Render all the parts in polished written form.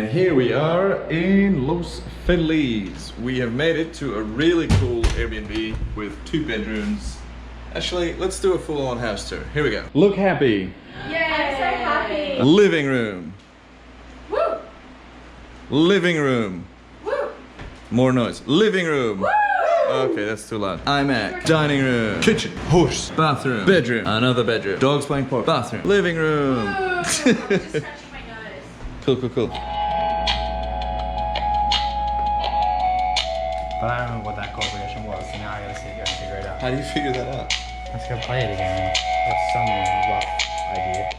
And here we are in Los Feliz. We have made it to a really cool Airbnb with 2 bedrooms. Actually, let's do a full-on house tour. Here we go. Look happy. Yay! I'm so happy. Living room. Woo! Living room. Woo! More noise. Living room. Woo! Okay, that's too loud. iMac. Dining room. Kitchen. Horse. Bathroom. Bedroom. Another bedroom. Dogs playing park. Bathroom. Living room. I'm just scratching my nose. Cool, cool, cool. But I don't know what that corporation was, so now I gotta sit here and figure it out. How do you figure that out? Let's go play it again. That's some rough idea.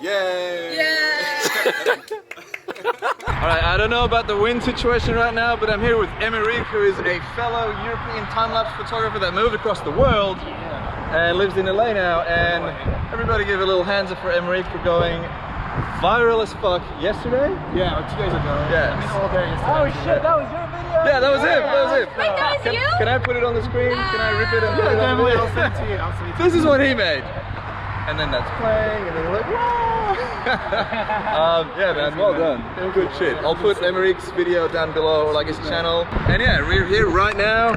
Yay! Yeah! Alright, I don't know about the wind situation right now, but I'm here with Emerick, who is a fellow European time-lapse photographer that moved across the world and lives in LA now. And everybody give a little hands up for Emerick for going viral as fuck yesterday? Yeah, or 2 days ago. Yeah. Oh shit, that was your video? Yeah, that was him, that was him. Wait, that was you? Can I put it on the screen? Can I rip it and put it on the I'll video? send it to you. I'll send it to you. This is what he made. And then that's playing, and then we're like, whoa! Yeah, man, well done. Good shit. I'll put Emerick's video down below, or like his channel. And yeah, we're here right now.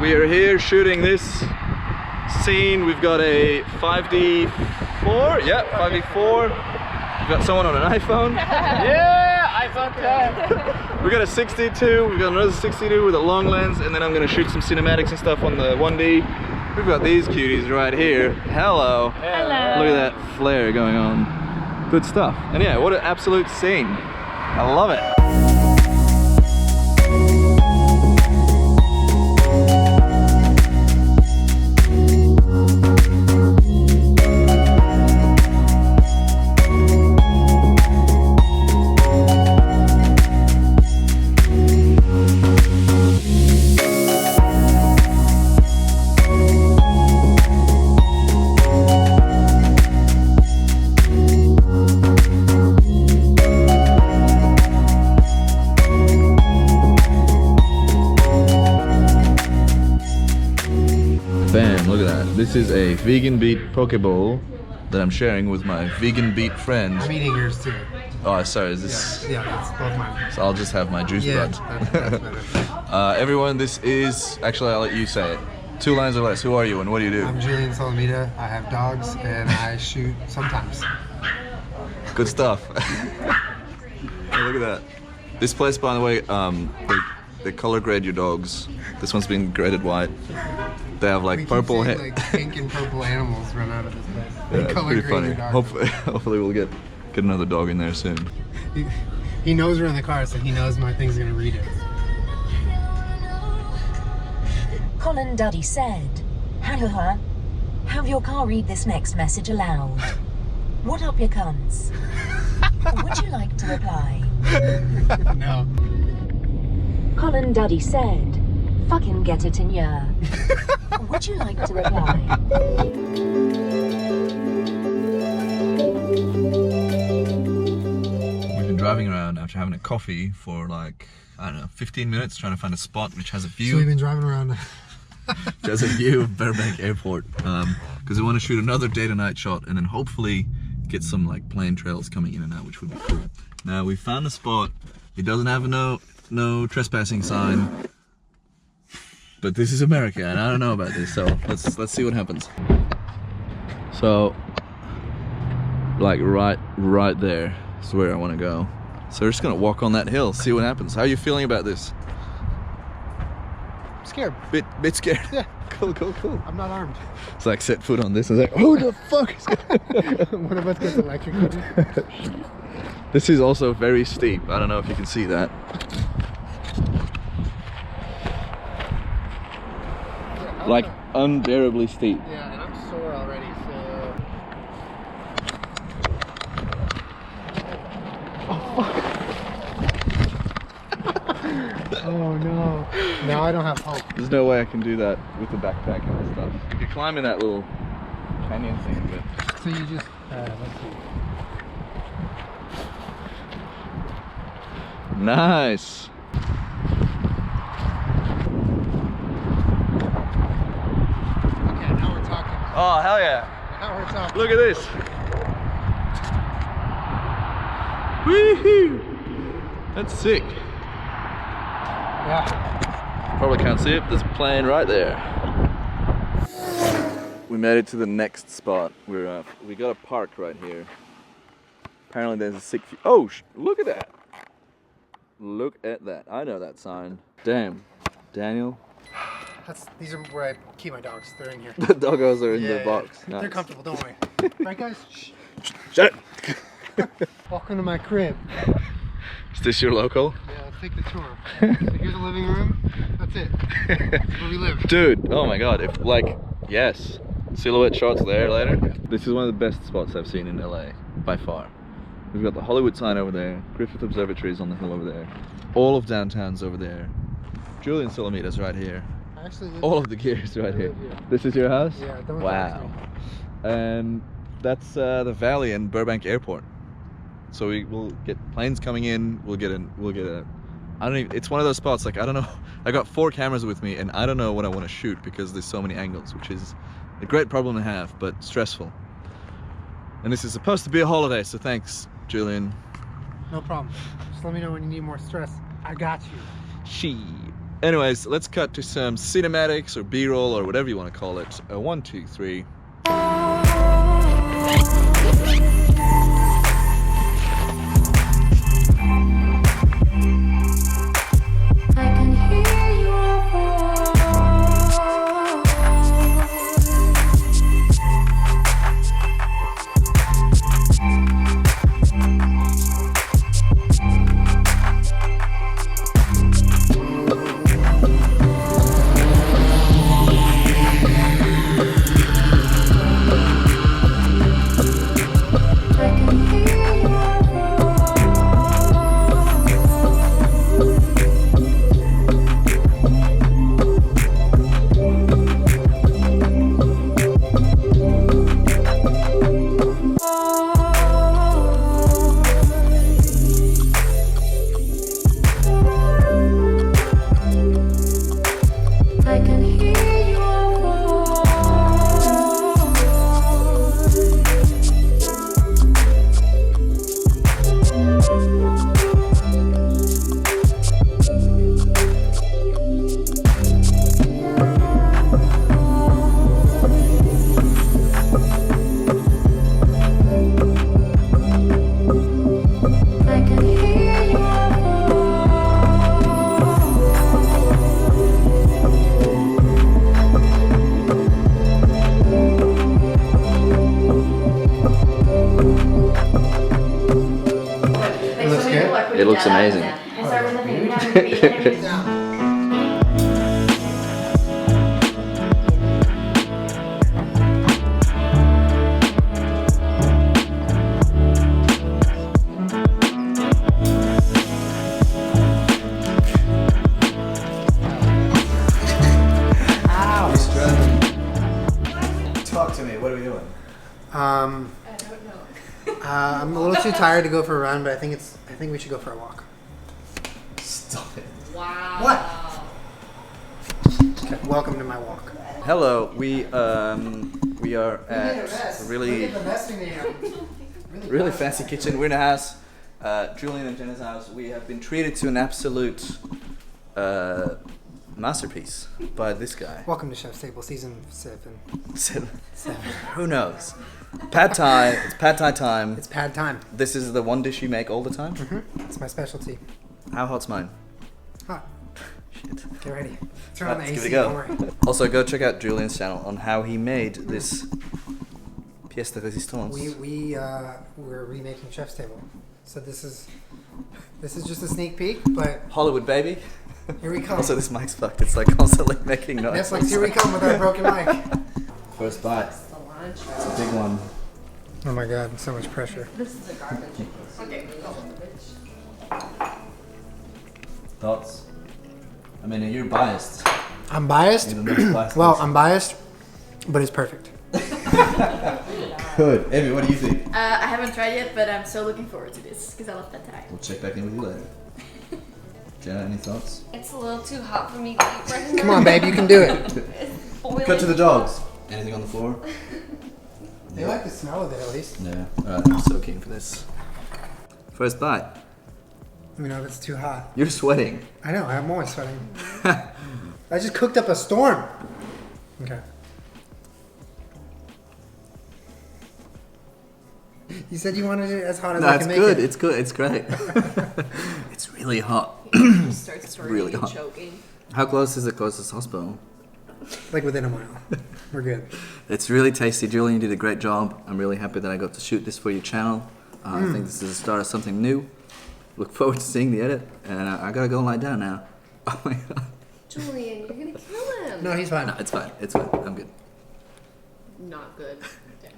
We are here shooting this scene. We've got a 5D4. Yeah, 5D4. We've got someone on an iPhone. Yeah, iPhone 10. We got a 62. We've got another 62 with a long lens, and then I'm gonna shoot some cinematics and stuff on the 1D. We've got these cuties right here. Hello. Hello. Look at that flare going on. Good stuff. And yeah, what an absolute scene. I love it. Bam, look at that. This is a vegan beet poke bowl that I'm sharing with my vegan beet friend. I'm eating yours too. Oh, sorry, is this... Yeah, that's both mine. So I'll just have my juice Yeah, bud. that's better. Everyone, this is... Actually, I'll let you say it. 2 lines or less. Who are you and what do you do? I'm Julien. I have dogs and I shoot sometimes. Good stuff. Hey, look at that. This place, by the way, they color grade your dogs. This one's been graded white. They have like We keep purple seeing, hair. like pink and purple animals run out of this place. Yeah, They it's color pretty grade funny. your dog. Hopefully we'll get another dog in there soon. He knows we're in the car, so he knows my thing's gonna read it. Colin Duddy said, "Hello, have your car read this next message aloud." What up your cunts? Would you like to reply? No. Colin Duddy said, fucking get it in ya. Would you like to reply? We've been driving around after having a coffee for like, I don't know, 15 minutes trying to find a spot which has a view. So we've been driving around. There's a view of Burbank Airport because we want to shoot another day to night shot and then hopefully get some like plane trails coming in and out, which would be cool. Now we found a spot. It doesn't have no trespassing sign, but this is America and I don't know about this, so let's see what happens. So like right there is where I want to go. So we're just gonna walk on that hill, see what happens. How are you feeling about this? Scared. Bit scared. Yeah. Cool. I'm not armed. It's like set foot on this and it's like, who the fuck is One of us gets electrocuted. This is also very steep. I don't know if you can see that. Like unbearably steep. Yeah, and I'm sore already, so. Oh no. Now I don't have hope. There's no way I can do that with the backpack and all stuff. You could climb in that little canyon thing, but... So you just, let's see. Nice! Okay, now we're talking. Oh, hell yeah! Now we're talking. Look at this! Woohoo! That's sick. Yeah. Probably can't see it, there's a plane right there. We made it to the next spot. We got a park right here. Apparently there's a sick view. Oh, look at that! Look at that. I know that sign. Damn. Daniel. These are where I keep my dogs. They're in here. The doggos are in Yeah, the box. They're Nice. comfortable, don't worry. Right guys? Shh. Shut it! Welcome to my crib. Is this your local? Yeah, let's take the tour. So here's the living room. That's it. That's where we live. Dude, oh my god, if like, yes. Silhouette shots there later. This is one of the best spots I've seen in LA, by far. We've got the Hollywood sign over there, Griffith Observatory is on the hill over there. All of downtown's over there. Julien Solomita's right here. I actually live All of the gear is right I here. live here. This is your house? Yeah, don't Wow. And that's the Valley and Burbank Airport. So we will get planes coming in. We'll get a. I don't even. It's one of those spots. Like I don't know. I got 4 cameras with me, and I don't know what I want to shoot because there's so many angles, which is a great problem to have, but stressful. And this is supposed to be a holiday, so thanks, Julien. No problem. Just let me know when you need more stress. I got you. Anyways, let's cut to some cinematics or B-roll or whatever you want to call it. 1, 2, 3. It looks amazing. I'm a little too tired to go for a run, but I think we should go for a walk. Stop it. Wow. What? Okay, welcome to my walk. Hello, we are at a really fancy kitchen. We're in a house, Julien and Jenna's house. We have been treated to an absolute masterpiece by this guy. Welcome to Chef's Table, season 7. Who knows? Pad Thai. It's Pad Thai time. It's pad time. This is the one dish you make all the time? It's my specialty. How hot's mine? Hot. Shit. Get ready. Turn on the Let's AC. give it a Don't worry. go. Also, go check out Julien's channel on how he made this pièce de résistance. We're remaking Chef's Table, so this is just a sneak peek. But Hollywood baby. here we come. Also, this mic's fucked. It's like constantly making noise. Netflix, here we come with our broken mic. First bite. It's a big one. Oh my god, so much pressure. Okay. Thoughts? I mean, you're biased. I'm biased. You're the most biased Well, person. I'm biased, but it's perfect. Good. Amy, what do you think? I haven't tried yet, but I'm so looking forward to this because I love Pad Thai. We'll check back in with you later. Jenna, any thoughts? It's a little too hot for me to eat right now. Come on, babe, you can do it. It's boiling. Cut to the dogs. Anything on the floor? They like the smell of it, at least. Yeah. Alright, I'm so keen for this. First bite. Let me know if it's too hot. You're sweating. I know, I'm always sweating. I just cooked up a storm. Okay. You said you wanted it as hot as No, I it's can make good. it. It's good. It's great. It's really hot. Starts really hot. choking. How close is the closest hospital? Like within a mile. We're good. It's really tasty. Julien, you did a great job. I'm really happy that I got to shoot this for your channel. I think this is the start of something new. Look forward to seeing the edit. And I gotta go lie down now. Oh my god. Julian, you're gonna kill him. No, he's fine. No, it's fine. It's fine. I'm good. Not good. Okay.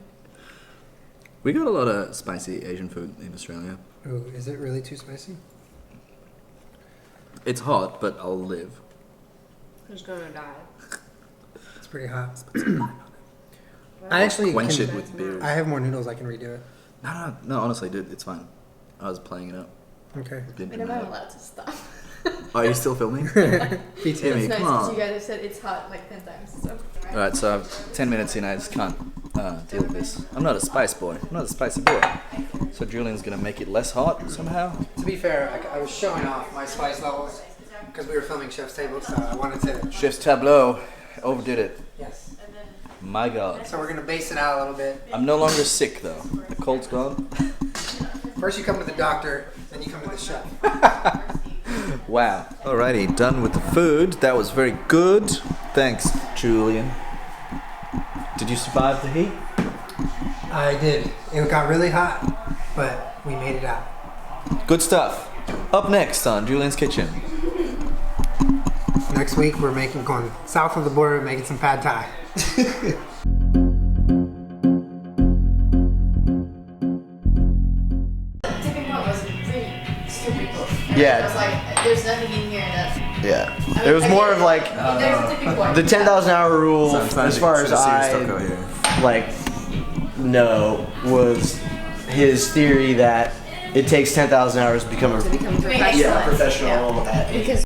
We got a lot of spicy Asian food in Australia. Ooh, is it really too spicy? It's hot, but I'll live. Who's gonna die? It's pretty hot. I actually Quench can, it with beer. I have more noodles, I can redo it. No, honestly, dude, it's fine. I was playing it up. Okay. Didn't Wait, am I matter. allowed to stop? Oh, are you still filming? BTS. It's Timmy, nice come because on. you guys have said it's hot like 10 times. So. Alright, so I've 10 minutes in, I just can't deal with this. I'm not a spice boy. I'm not a spicy boy. So Julien's gonna make it less hot somehow. To be fair, I was showing off my spice levels because we were filming Chef's Table, so I wanted to. Chef's tableau. Overdid it. Yes. My god. So we're gonna base it out a little bit. I'm no longer sick though. The cold's gone. First you come to the doctor, then you come to the chef. Wow. Alrighty, done with the food. That was very good. Thanks, Julien. Did you survive the heat? I did. It got really hot, but we made it out. Good stuff. Up next on Julien's Kitchen. Next week we're going south of the border, making some pad thai. Tipping point was pretty stupid. Yeah. I was like, there's nothing in here that. Yeah. It was more of like There's a tipping point. the 10,000 hour rule, as far as I like know, was his theory that it takes 10,000 hours to become a To become professional. professional at Because